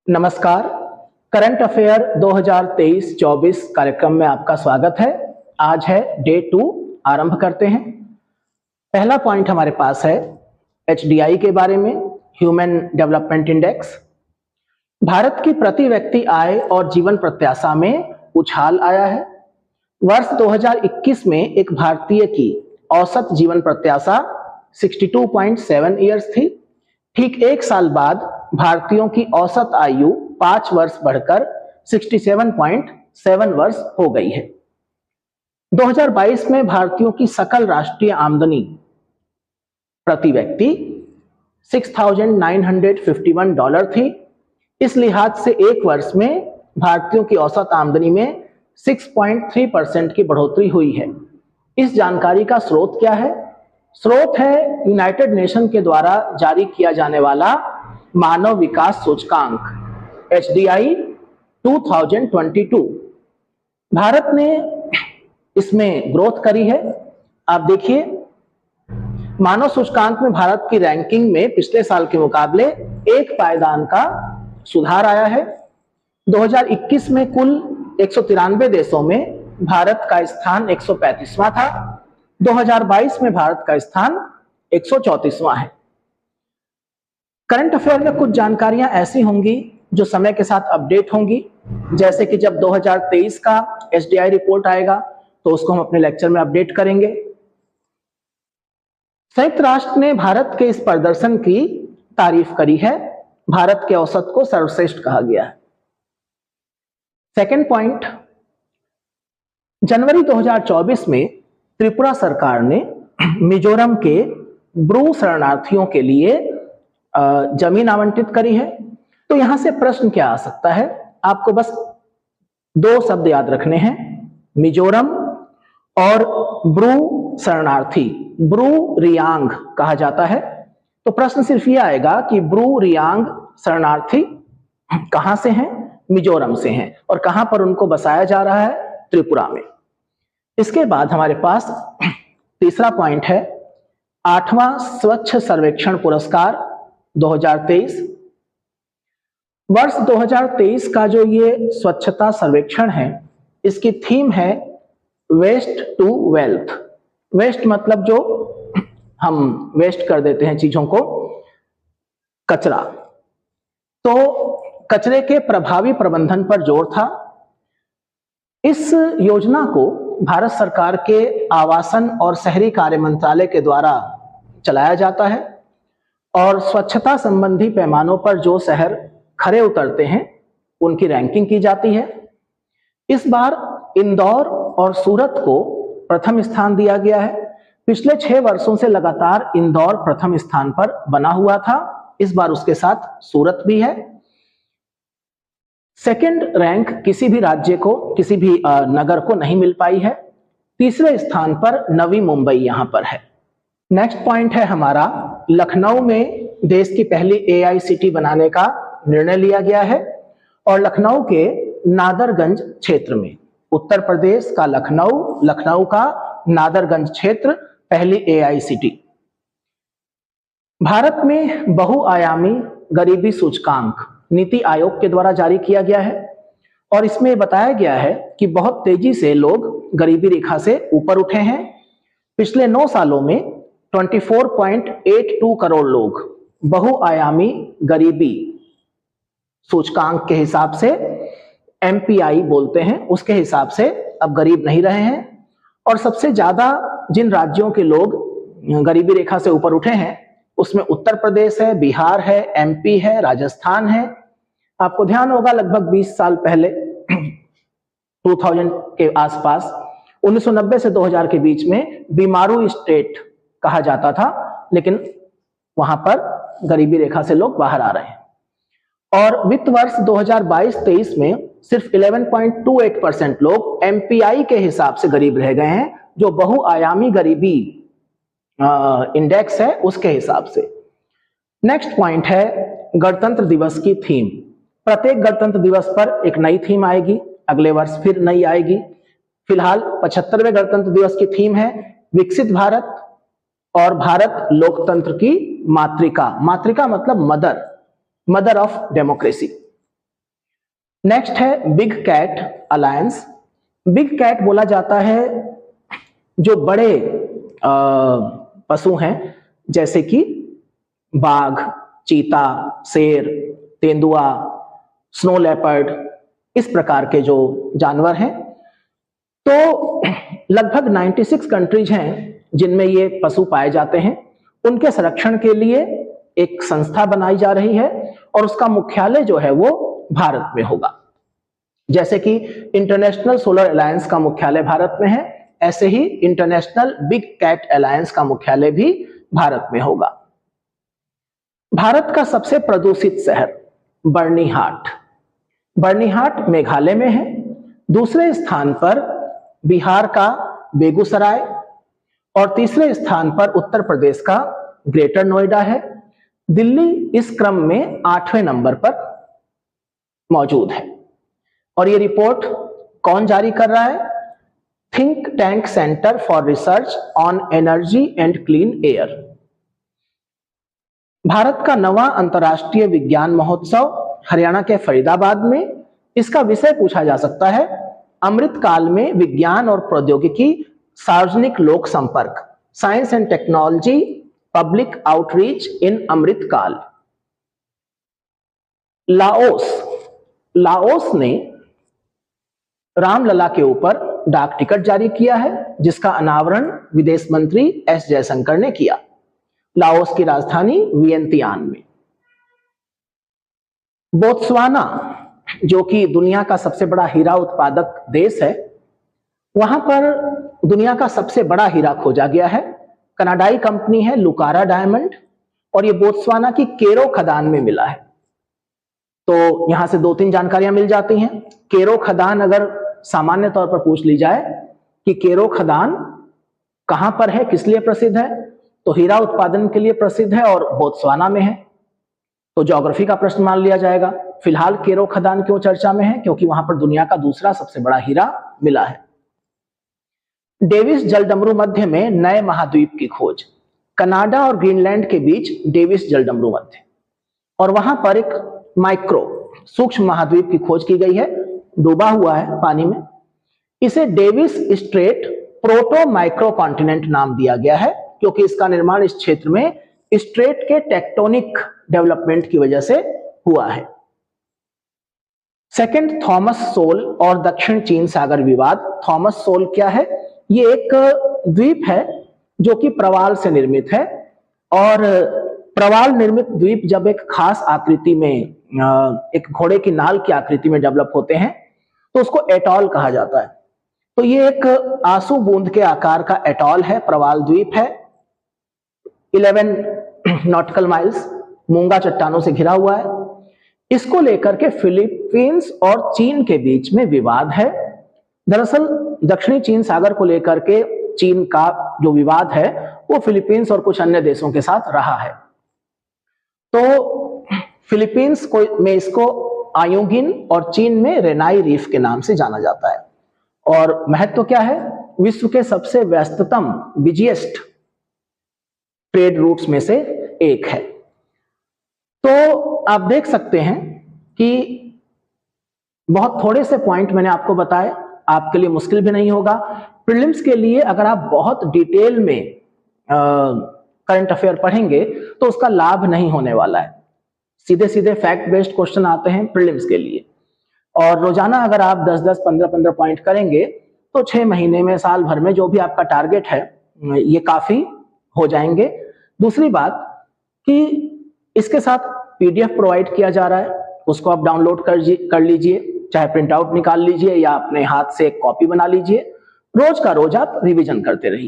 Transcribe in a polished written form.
नमस्कार। Current affair 2023-24 कार्यक्रम में आपका स्वागत है। आज है डे 2। आरंभ करते हैं। पहला पॉइंट हमारे पास है एचडीआई के बारे में, ह्यूमन डेवलपमेंट इंडेक्स। भारत की प्रति व्यक्ति आय और जीवन प्रत्याशा में उछाल आया है। वर्ष 2021 में एक भारतीय की औसत जीवन प्रत्याशा 62.7 ईयर्स थी। ठीक एक साल बाद भारतीयों की औसत आयु 5 वर्ष बढ़कर 67.7 वर्ष हो गई है। 2022 में भारतीयों की सकल राष्ट्रीय आमदनी प्रति व्यक्ति $6,951 थी। इस लिहाज से एक वर्ष में भारतीयों की औसत आमदनी में 6.3% की बढ़ोतरी हुई है। इस जानकारी का स्रोत क्या है? स्रोत है यूनाइटेड नेशन के द्वारा जारी किया जाने वाला मानव विकास सूचकांक एचडीआई 2022। भारत ने इसमें ग्रोथ करी है। आप देखिए, मानव सूचकांक में भारत की रैंकिंग में पिछले साल के मुकाबले एक पायदान का सुधार आया है। 2021 में कुल 193 देशों में भारत का स्थान 135वां था। 2022 में भारत का स्थान 134वां है। करंट अफेयर में कुछ जानकारियां ऐसी होंगी जो समय के साथ अपडेट होंगी, जैसे कि जब 2023 का एचडीआई रिपोर्ट आएगा तो उसको हम अपने लेक्चर में अपडेट करेंगे। संयुक्त राष्ट्र ने भारत के इस प्रदर्शन की तारीफ करी है। भारत के औसत को सर्वश्रेष्ठ कहा गया है। सेकंड पॉइंट, जनवरी 2024 में त्रिपुरा सरकार ने मिजोरम के ब्रू शरणार्थियों के लिए जमीन आवंटित करी है। तो यहां से प्रश्न क्या आ सकता है? आपको बस दो शब्द याद रखने हैं, मिजोरम और ब्रू शरणार्थी। ब्रू रियांग कहा जाता है। तो प्रश्न सिर्फ ये आएगा कि ब्रू रियांग शरणार्थी कहां से हैं? मिजोरम से हैं। और कहां पर उनको बसाया जा रहा है? त्रिपुरा में। इसके बाद हमारे पास तीसरा पॉइंट है 8वां स्वच्छ सर्वेक्षण पुरस्कार 2023। वर्ष 2023 का जो ये स्वच्छता सर्वेक्षण है, इसकी थीम है वेस्ट टू वेल्थ। वेस्ट मतलब जो हम वेस्ट कर देते हैं चीजों को, कचरा। तो कचरे के प्रभावी प्रबंधन पर जोर था। इस योजना को भारत सरकार के आवासन और शहरी कार्य मंत्रालय के द्वारा चलाया जाता है और स्वच्छता संबंधी पैमानों पर जो शहर खरे उतरते हैं उनकी रैंकिंग की जाती है। इस बार इंदौर और सूरत को प्रथम स्थान दिया गया है। पिछले 6 वर्षों से लगातार इंदौर प्रथम स्थान पर बना हुआ था। इस बार उसके साथ सूरत भी है। सेकंड रैंक किसी भी राज्य को, किसी भी नगर को नहीं मिल पाई है। तीसरे स्थान पर नवी मुंबई यहां पर है। नेक्स्ट पॉइंट है हमारा, लखनऊ में देश की पहली एआई सिटी बनाने का निर्णय लिया गया है और लखनऊ के नादरगंज क्षेत्र में, उत्तर प्रदेश का लखनऊ का नादरगंज क्षेत्र पहली एआई सिटी। भारत में बहुआयामी गरीबी सूचकांक नीति आयोग के द्वारा जारी किया गया है और इसमें बताया गया है कि बहुत तेजी से लोग गरीबी रेखा से ऊपर उठे हैं। पिछले 9 सालों में 24.82 करोड़ लोग बहुआयामी गरीबी सूचकांक के हिसाब से, एमपीआई बोलते हैं, उसके हिसाब से अब गरीब नहीं रहे हैं। और सबसे ज्यादा जिन राज्यों के लोग गरीबी रेखा से ऊपर उठे हैं उसमें उत्तर प्रदेश है, बिहार है, एमपी है, राजस्थान है। आपको ध्यान होगा लगभग 20 साल पहले 2000 के आसपास 1990 से 2000 के बीच में बीमारू स्टेट कहा जाता था, लेकिन वहां पर गरीबी रेखा से लोग बाहर आ रहे हैं। और वित्त वर्ष 2022-23 में सिर्फ 11.28% लोग एमपीआई के हिसाब से गरीब रह गए हैं, जो बहुआयामी गरीबी इंडेक्स है उसके हिसाब से। नेक्स्ट पॉइंट है गणतंत्र दिवस की थीम। प्रत्येक गणतंत्र दिवस पर एक नई थीम आएगी, अगले वर्ष फिर नई आएगी। फिलहाल 75वें गणतंत्र दिवस की थीम है विकसित भारत और भारत लोकतंत्र की मातृका। मातृका मतलब मदर ऑफ डेमोक्रेसी। नेक्स्ट है big cat alliance. Big cat बोला जाता है जो बड़े पशु हैं, जैसे कि बाघ, चीता, शेर, तेंदुआ, स्नो लेपर्ड, इस प्रकार के जो जानवर हैं। तो लगभग 96 कंट्रीज हैं जिनमें ये पशु पाए जाते हैं। उनके संरक्षण के लिए एक संस्था बनाई जा रही है और उसका मुख्यालय जो है वो भारत में होगा। जैसे कि इंटरनेशनल सोलर अलायंस का मुख्यालय भारत में है, ऐसे ही इंटरनेशनल बिग कैट अलायंस का मुख्यालय भी भारत में होगा। भारत का सबसे प्रदूषित शहर बर्निहाट। बर्निहाट मेघालय में है। दूसरे स्थान पर बिहार का बेगूसराय और तीसरे स्थान पर उत्तर प्रदेश का ग्रेटर नोएडा है। दिल्ली इस क्रम में 8वें नंबर पर मौजूद है। और ये रिपोर्ट कौन जारी कर रहा है? Think tank centre for research on energy and clean air. Bharat का 9वां अंतर्राष्ट्रीय विज्ञान महोत्सव हरियाणा के फरीदाबाद में। इसका विषय पूछा जा सकता है अमृत काल में विज्ञान और प्रौद्योगिकी, सार्वजनिक लोक संपर्क, science and technology, public outreach in Amrit Kaal. Laos ने रामलला के ऊपर डाक टिकट जारी किया है, जिसका अनावरण विदेश मंत्री एस जयशंकर ने किया। लाओस की राजधानी वियंतियान में। बोत्सवाना, जो कि दुनिया का सबसे बड़ा हीरा उत्पादक देश है, वहां पर दुनिया का सबसे बड़ा हीरा खोजा गया है। कनाडाई कंपनी है लुकारा डायमंड और ये बोत्सवाना की केरो खदान में मिला है। तो यहां से 2-3 जानकारियां मिल जाती हैं। केरो खदान अगर सामान्य तौर पर पूछ ली जाए कि केरो खदान कहां पर है, किस लिए प्रसिद्ध है, तो हीरा उत्पादन के लिए प्रसिद्ध है और बोत्सवाना में है। तो ज्योग्राफी का प्रश्न मान लिया जाएगा। फिलहाल केरो खदान क्यों चर्चा में है? क्योंकि वहां पर दुनिया का दूसरा सबसे बड़ा हीरा मिला है। डेविस जलडमरू मध्य में नए महाद्वीप की खोज। कनाडा और ग्रीनलैंड के बीच डेविस जलडमरू मध्य, और वहां पर एक सूक्ष्म महाद्वीप की खोज की गई है, डूबा हुआ है पानी में। इसे Davis Strait proto micro continent नाम दिया गया है, क्योंकि इसका निर्माण इस क्षेत्र में स्ट्रेट के टेक्टोनिक डेवलपमेंट की वजह से हुआ है। सेकंड, थॉमस सोल और दक्षिण चीन सागर विवाद। थॉमस सोल क्या है? ये एक द्वीप है जो कि प्रवाल से निर्मित है, और प्रवाल निर्मित द्वीप जब एक खास आकृति में, एक घोड़े की नाल की आकृति में डेवलप होते हैं तो उसको एटॉल कहा जाता है। तो ये एक आंसू बूंद के आकार का एटॉल है, प्रवाल द्वीप है। 11 नॉटिकल माइल्स, मूंगा चट्टानों से घिरा हुआ है। इसको लेकर के फिलीपींस और चीन के बीच में विवाद है। दरअसल दक्षिणी चीन सागर को लेकर के चीन का जो विवाद है वो फिलीपींस और कुछ अन्य देशों के साथ रहा है। तो फिलीपींस में इसको आयोगिन और चीन में रेनाई रीफ के नाम से जाना जाता है। और महत्व क्या है? विश्व के सबसे व्यस्ततम, बिजिएस्ट ट्रेड रूट्स में से एक है। तो आप देख सकते हैं कि बहुत थोड़े से पॉइंट मैंने आपको बताए, आपके लिए मुश्किल भी नहीं होगा। प्रीलिम्स के लिए अगर आप बहुत डिटेल में करंट अफेयर पढ़ेंगे तो उसका लाभ नहीं होने वाला है। सीधे सीधे फैक्ट बेस्ड क्वेश्चन आते हैं प्रीलिम्स के लिए, और रोजाना अगर आप 10-10, 15-15 पॉइंट करेंगे तो 6 महीने में, साल भर में जो भी आपका टारगेट है ये काफी हो जाएंगे। दूसरी बात कि इसके साथ पीडीएफ प्रोवाइड किया जा रहा है, उसको आप डाउनलोड कर लीजिए, चाहे प्रिंट आउट निकाल लीजिए या अपने हाथ से एक कॉपी बना लीजिए। रोज का रोज आप रिवीजन करते रहिए।